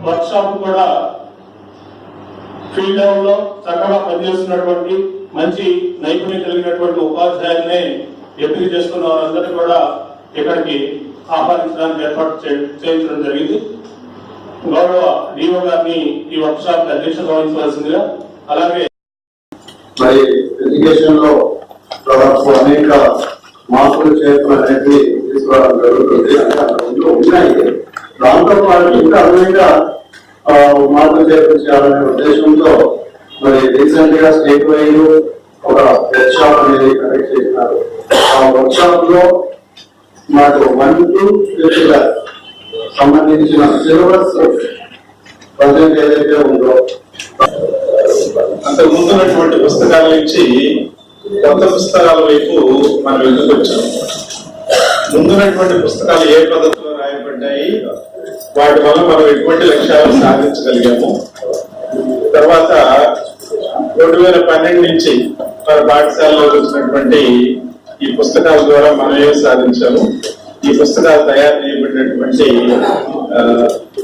Work shop కూడా field level లో చక్కగా పనిచేస్తున్నటువంటి మంచి నైపుణ్యం కలిగినటువంటి ఉపాధ్యాయులనే ఎంపిక చేసుకున్న వారందరినీ కూడా ఇక్కడికి ఆహ్వానించడానికి ఏర్పాటు చేయించడం జరిగింది. గౌరవ డిఓ గారిని ఈ వర్క్ షాప్ అధ్యక్షత వహించవలసిందిగా, అలాగే మరి ఎడ్యుకేషన్ లో దాదాపు అనేక మార్పులు చేర్పులు అనేది తీసుకోవడం జరుగుతుంది. ఉన్నాయి, దాంతో పాటు ఇంకా అదనంగా మార్పులు చేర్పులు చేయాలనే ఉద్దేశంతో మరి రీసెంట్ గా స్టేట్ వైడ్ ఒక వర్క్ షాప్ అనేది కండక్ట్ చేసినారు. ఆ వర్క్ షాప్ లో మాకు 1 to 5 సంబంధించిన సిలబస్ ప్రజెంట్ ఏదైతే ఉందో అంతకు ముందున్నటువంటి పుస్తకాల నుంచి కొత్త పుస్తకాల వైపు మనం ఎందుకు వచ్చాం. ముందున్నటువంటి పుస్తకాలు ఏ పద్ధతిలో రాయబడ్డాయి, వాటి వల్ల మనం ఎటువంటి లక్ష్యాలు సాధించగలిగాము. తర్వాత 2012 నుంచి మన పాఠశాలలో వచ్చినటువంటి ఈ పుస్తకాల ద్వారా మనం ఏం సాధించాము, ఈ పుస్తకాలు తయారు చేయబడినటువంటి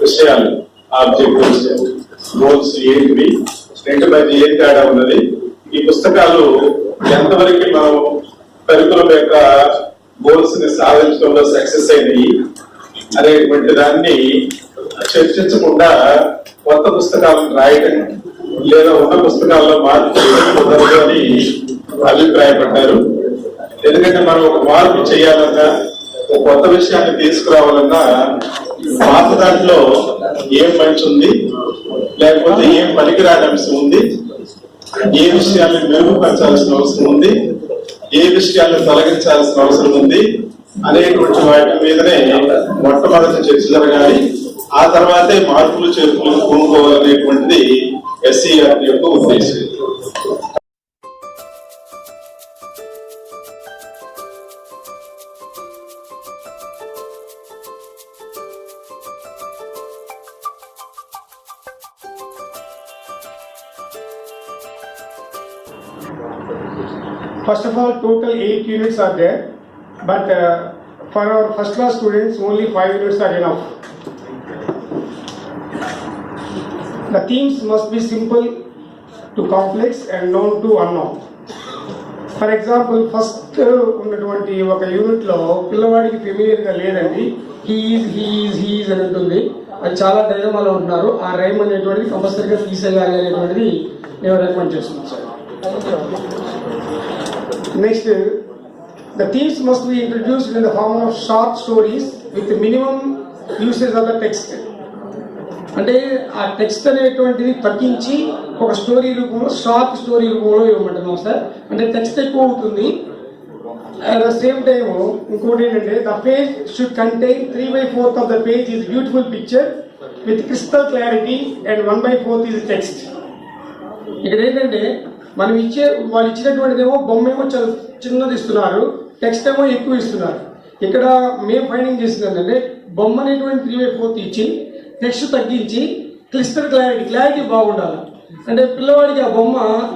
విషయాలు, ఆబ్జెక్టివ్స్, గోల్స్ ఏంటివి, రెండు మధ్య ఏం తేడా ఉన్నది, ఈ పుస్తకాలు ఎంతవరకు మనం కరికులం యొక్క గోల్స్ ని సాధించడంలో సక్సెస్ అయినాయి అనేటువంటి దాన్ని చర్చించకుండా కొత్త పుస్తకాలను రాయడం లేదా ఉన్న పుస్తకాల్లో మార్పు కుదరదు అని అభిప్రాయపడ్డారు. ఎందుకంటే మనం ఒక మార్పు చేయాలన్నా, ఒక కొత్త విషయాన్ని తీసుకురావాలన్నా పాత దాంట్లో ఏం మంచి ఉంది, లేకపోతే ఏం పనికిరాని అంశం ఉంది, ఏ విషయాన్ని మెరుగుపరచాల్సిన అవసరం ఉంది, ఏ విషయాన్ని తొలగించాల్సిన అవసరం ఉంది అనేటువంటి వాటి మీదనే మొట్టమొదటి చర్చ జరగాలి. ఆ తర్వాతే మార్పులు చేర్పులు కొనుక్కోవాలనేటువంటిది SCERT యొక్క ఉద్దేశం. First of all, total 8 units are there, but for our first class students, only 5 units are enough. The themes must be simple to complex and known to unknown. For example, first ఉన్నటువంటి ఒక unit లో పిల్లవాడికి familiar గా లేదండి, he is అని ఉంటుంది. అది చాలా డైలమాలో ఉంటున్నారు. ఆ రైమ్ అనేటువంటిది కంపల్సరీగా తీసేయాలి అనేటువంటిది నేను రికమెండ్ చేస్తున్నాను sir. Next, the themes must be introduced in the form of short stories with minimum usage of the text. అంటే ఆ టెక్స్ట్ అనేటువంటిది తగ్గించి ఒక స్టోరీ రూపంలో, షార్ట్ స్టోరీ రూపంలో ఇవ్వమంటున్నాం సార్. అంటే టెక్స్ట్ ఎక్కువ అవుతుంది. అట్ ద సేమ్ టైమ్ ఇంకోటి ఏంటంటే, the page should contain 3/4 of the page is beautiful picture with crystal clarity and 1/4 is text. ఇక్కడ ఏంటంటే వాళ్ళు ఇచ్చినటువంటిదేమో బొమ్మ ఏమో చిన్నది ఇస్తున్నారు, టెక్స్ట్ ఏమో ఎక్కువ ఇస్తున్నారు. ఇక్కడ మేము ఫైండింగ్ చేసింది ఏంటంటే, బొమ్మ అనేటువంటి 3/4 ఇచ్చి టెక్స్ట్ తగ్గించి క్లిస్టర్ క్లారిటీ బాగుండాలి. అంటే పిల్లవాడికి ఆ బొమ్మ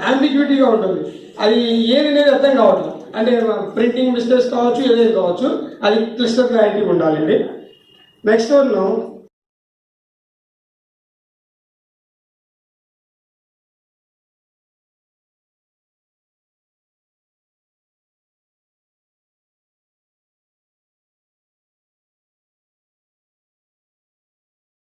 అంబిగ్యూటీగా ఉంటుంది, అది ఏది అనేది అర్థం కావట్లేదు. అంటే ప్రింటింగ్ మిస్టేక్స్ కావచ్చు, ఏదైనా కావచ్చు, అది క్లిస్టర్ క్లారిటీ ఉండాలండి. Next one,